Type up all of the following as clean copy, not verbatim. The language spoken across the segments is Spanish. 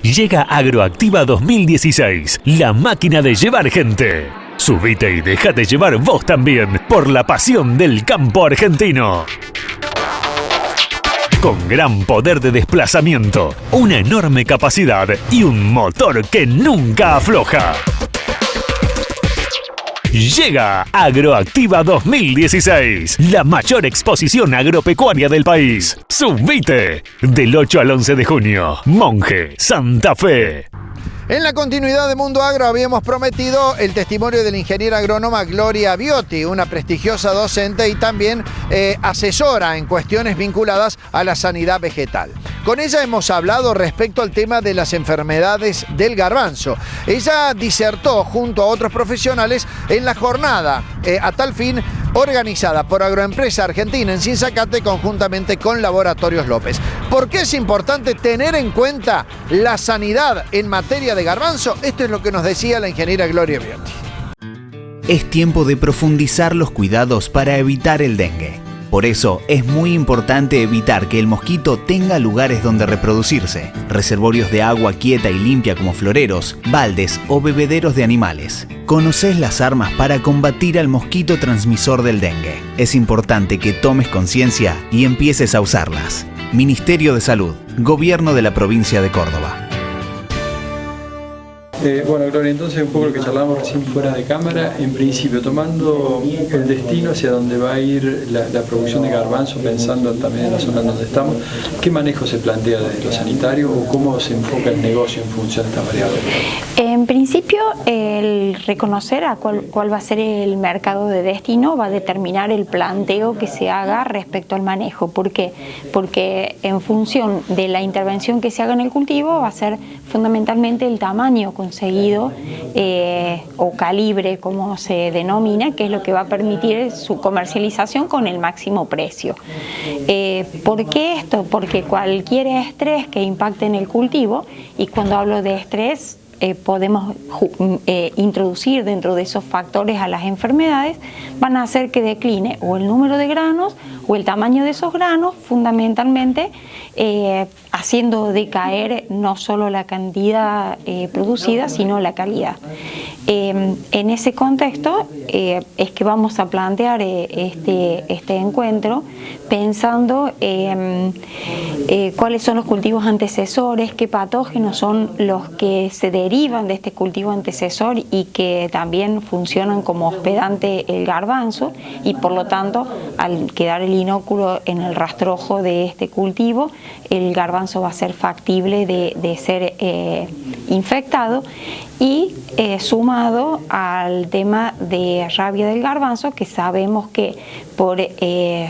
Llega Agroactiva 2016, la máquina de llevar gente. Subite y déjate llevar vos también por la pasión del campo argentino. Con gran poder de desplazamiento, una enorme capacidad y un motor que nunca afloja. Llega Agroactiva 2016, la mayor exposición agropecuaria del país. Subite, del 8 al 11 de junio, Monje, Santa Fe. En la continuidad de Mundo Agro habíamos prometido el testimonio de la ingeniera agrónoma Gloria Biotti, una prestigiosa docente y también asesora en cuestiones vinculadas a la sanidad vegetal. Con ella hemos hablado respecto al tema de las enfermedades del garbanzo. Ella disertó junto a otros profesionales en la jornada, a tal fin, organizada por Agroempresa Argentina en Sinzacate conjuntamente con Laboratorios López. ¿Por qué es importante tener en cuenta la sanidad en materia de garbanzo? Esto es lo que nos decía la ingeniera Gloria Biotti. Es tiempo de profundizar los cuidados para evitar el dengue. Por eso es muy importante evitar que el mosquito tenga lugares donde reproducirse, reservorios de agua quieta y limpia como floreros, baldes o bebederos de animales. ¿Conocés las armas para combatir al mosquito transmisor del dengue? Es importante que tomes conciencia y empieces a usarlas. Ministerio de Salud, Gobierno de la Provincia de Córdoba. Bueno, Gloria, entonces un poco lo que charlábamos recién fuera de cámara, en principio tomando el destino hacia donde va a ir la producción de garbanzo, pensando también en la zona donde estamos, ¿qué manejo se plantea desde lo sanitario o cómo se enfoca el negocio en función de esta variable? En principio, el reconocer a cuál va a ser el mercado de destino va a determinar el planteo que se haga respecto al manejo. ¿Por qué? Porque en función de la intervención que se haga en el cultivo va a ser fundamentalmente el tamaño conseguido o calibre, como se denomina, que es lo que va a permitir su comercialización con el máximo precio. ¿Por qué esto? Porque cualquier estrés que impacte en el cultivo, y cuando hablo de estrés podemos introducir dentro de esos factores a las enfermedades, van a hacer que decline o el número de granos o el tamaño de esos granos, fundamentalmente haciendo decaer no solo la cantidad producida, sino la calidad. En ese contexto es que vamos a plantear este encuentro pensando cuáles son los cultivos antecesores, qué patógenos son los que se derivan de este cultivo antecesor y que también funcionan como hospedante el garbanzo, y por lo tanto al quedar el inóculo en el rastrojo de este cultivo, el garbanzo va a ser factible de ser infectado. Y sumado al tema de rabia del garbanzo, que sabemos que por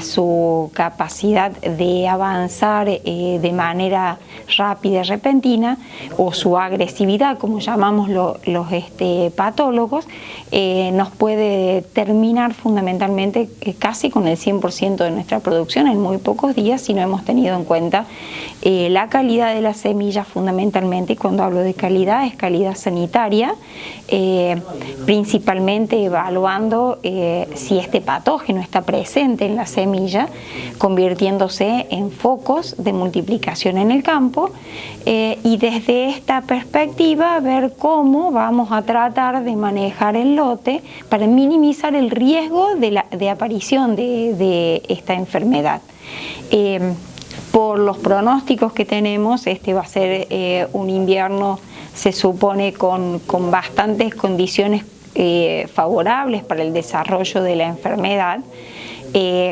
su capacidad de avanzar de manera rápida y repentina, o su agresividad, como llamamos los patólogos, nos puede terminar fundamentalmente casi con el 100% de nuestra producción en muy pocos días si no hemos tenido en cuenta la calidad de las semillas fundamentalmente. Y cuando hablo de calidad, es calidad sanitaria, principalmente evaluando si este patógeno está presente en la semilla, convirtiéndose en focos de multiplicación en el campo, y desde esta perspectiva ver cómo vamos a tratar de manejar el lote para minimizar el riesgo de aparición de esta enfermedad. Por los pronósticos que tenemos, este va a ser un invierno, se supone, con bastantes condiciones favorables para el desarrollo de la enfermedad.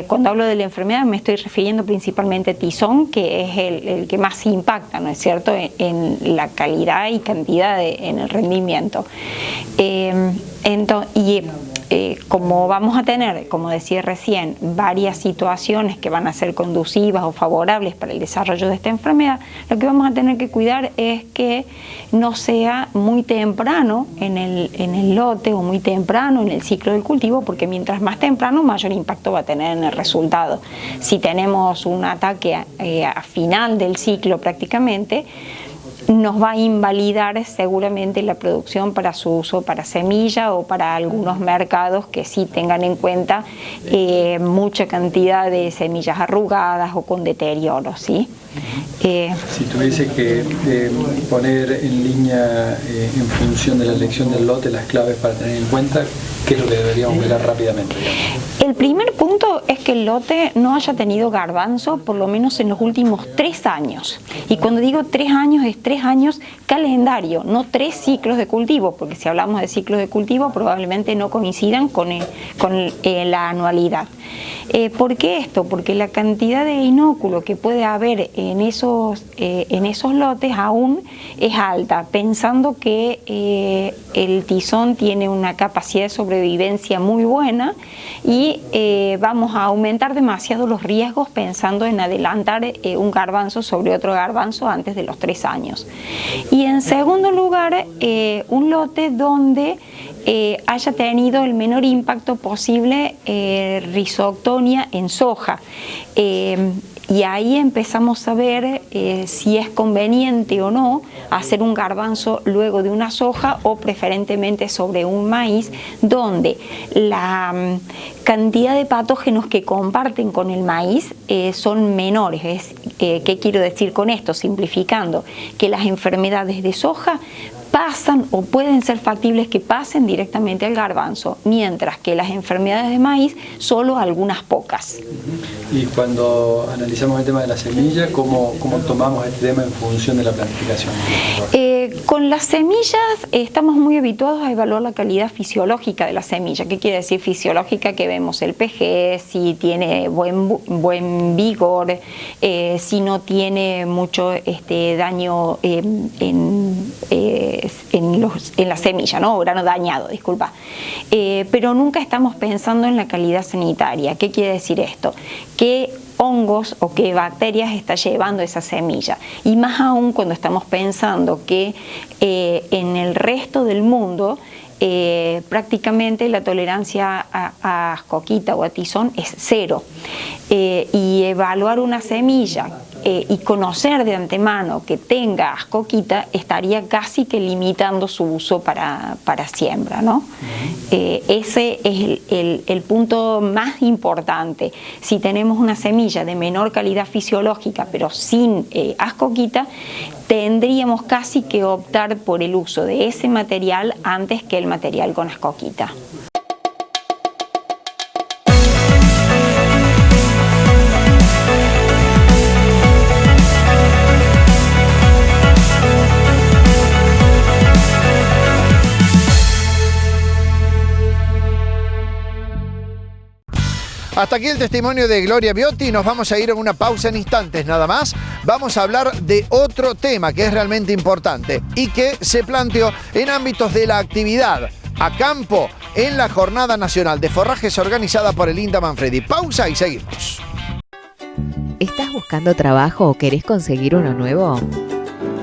Cuando hablo de la enfermedad me estoy refiriendo principalmente a tizón, que es el que más impacta, ¿no es cierto?, en la calidad y cantidad en el rendimiento. Como vamos a tener, como decía recién, varias situaciones que van a ser conducivas o favorables para el desarrollo de esta enfermedad, lo que vamos a tener que cuidar es que no sea muy temprano en el lote o muy temprano en el ciclo del cultivo, porque mientras más temprano, mayor impacto va a tener en el resultado. Si tenemos un ataque a final del ciclo prácticamente, nos va a invalidar seguramente la producción para su uso para semilla o para algunos mercados que sí tengan en cuenta mucha cantidad de semillas arrugadas o con deterioro, ¿sí? Si tuviese que poner en línea, en función de la elección del lote, las claves para tener en cuenta, ¿qué es lo que deberíamos mirar rápidamente, digamos? El primer punto es que el lote no haya tenido garbanzo por lo menos en los últimos 3 años. Y cuando digo 3 años, es 3 años calendario, no 3 ciclos de cultivo, porque si hablamos de ciclos de cultivo probablemente no coincidan con la anualidad. ¿Por qué esto? Porque la cantidad de inóculo que puede haber en esos lotes aún es alta, pensando que el tizón tiene una capacidad de sobrevivencia muy buena y vamos a aumentar demasiado los riesgos pensando en adelantar un garbanzo sobre otro garbanzo antes de los 3 años. Y en segundo lugar, un lote donde haya tenido el menor impacto posible rizoctonia en soja. Y ahí empezamos a ver si es conveniente o no hacer un garbanzo luego de una soja o preferentemente sobre un maíz, donde la cantidad de patógenos que comparten con el maíz son menores. ¿Qué quiero decir con esto? Simplificando, que las enfermedades de soja pasan o pueden ser factibles que pasen directamente al garbanzo, mientras que las enfermedades de maíz solo algunas pocas. Y cuando analizamos el tema de la semilla, ¿cómo tomamos este tema en función de la planificación? Con las semillas estamos muy habituados a evaluar la calidad fisiológica de la semilla. ¿Qué quiere decir fisiológica? Que vemos el pH, si tiene buen vigor, si no tiene mucho daño en la semilla, ¿no? O grano dañado, disculpa. Pero nunca estamos pensando en la calidad sanitaria. ¿Qué quiere decir esto? ¿Qué hongos o qué bacterias está llevando esa semilla? Y más aún cuando estamos pensando que en el resto del mundo prácticamente la tolerancia a ascoquita o a tizón es 0. Y evaluar una semilla y conocer de antemano que tenga ascoquita estaría casi que limitando su uso para siembra, ¿no? Ese es el punto más importante. Si tenemos una semilla de menor calidad fisiológica pero sin ascoquita, tendríamos casi que optar por el uso de ese material antes que el material con ascoquita. Hasta aquí el testimonio de Gloria Biotti. Nos vamos a ir a una pausa en instantes nada más. Vamos a hablar de otro tema que es realmente importante y que se planteó en ámbitos de la actividad a campo en la Jornada Nacional de Forrajes organizada por el INTA Manfredi. Pausa y seguimos. ¿Estás buscando trabajo o querés conseguir uno nuevo?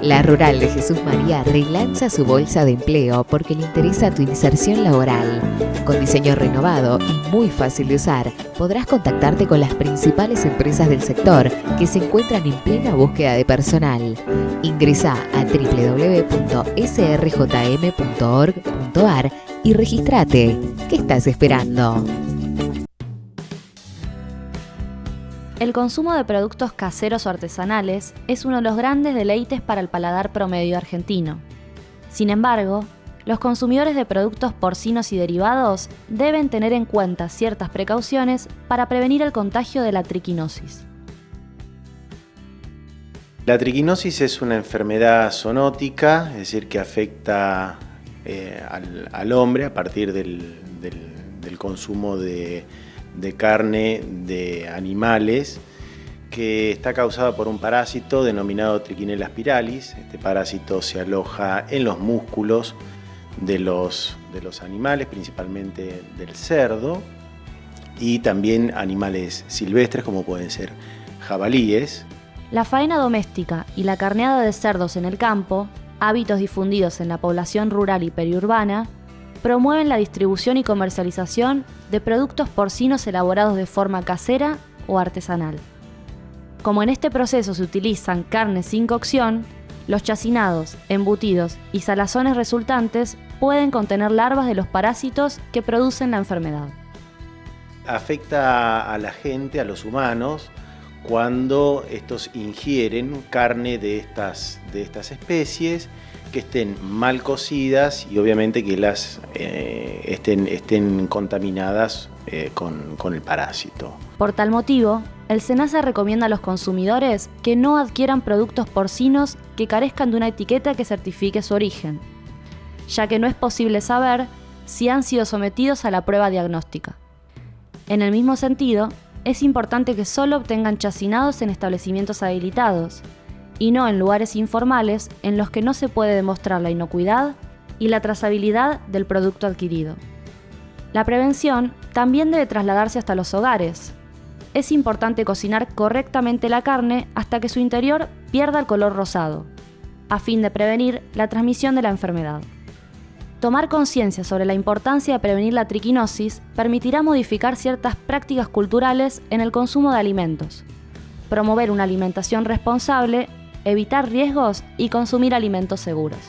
La Rural de Jesús María relanza su bolsa de empleo porque le interesa tu inserción laboral. Con diseño renovado y muy fácil de usar, podrás contactarte con las principales empresas del sector que se encuentran en plena búsqueda de personal. Ingresá a www.srjm.org.ar y regístrate. ¿Qué estás esperando? El consumo de productos caseros o artesanales es uno de los grandes deleites para el paladar promedio argentino. Sin embargo, los consumidores de productos porcinos y derivados deben tener en cuenta ciertas precauciones para prevenir el contagio de la triquinosis. La triquinosis es una enfermedad zoonótica, es decir, que afecta al hombre a partir del consumo de carne de animales, que está causada por un parásito denominado Trichinella spiralis. Este parásito se aloja en los músculos de los animales, principalmente del cerdo, y también animales silvestres como pueden ser jabalíes. La faena doméstica y la carneada de cerdos en el campo, hábitos difundidos en la población rural y periurbana, promueven la distribución y comercialización de productos porcinos elaborados de forma casera o artesanal. Como en este proceso se utilizan carnes sin cocción, Los chacinados, embutidos y salazones resultantes pueden contener larvas de los parásitos que producen la enfermedad. Afecta a la gente, a los humanos, cuando estos ingieren carne de estas especies que estén mal cocidas y obviamente que las estén contaminadas con el parásito. Por tal motivo, el SENASA recomienda a los consumidores que no adquieran productos porcinos que carezcan de una etiqueta que certifique su origen, ya que no es posible saber si han sido sometidos a la prueba diagnóstica. En el mismo sentido, es importante que solo obtengan chacinados en establecimientos habilitados y no en lugares informales en los que no se puede demostrar la inocuidad y la trazabilidad del producto adquirido. La prevención también debe trasladarse hasta los hogares. Es importante cocinar correctamente la carne hasta que su interior pierda el color rosado, a fin de prevenir la transmisión de la enfermedad. Tomar conciencia sobre la importancia de prevenir la triquinosis permitirá modificar ciertas prácticas culturales en el consumo de alimentos, promover una alimentación responsable, evitar riesgos y consumir alimentos seguros.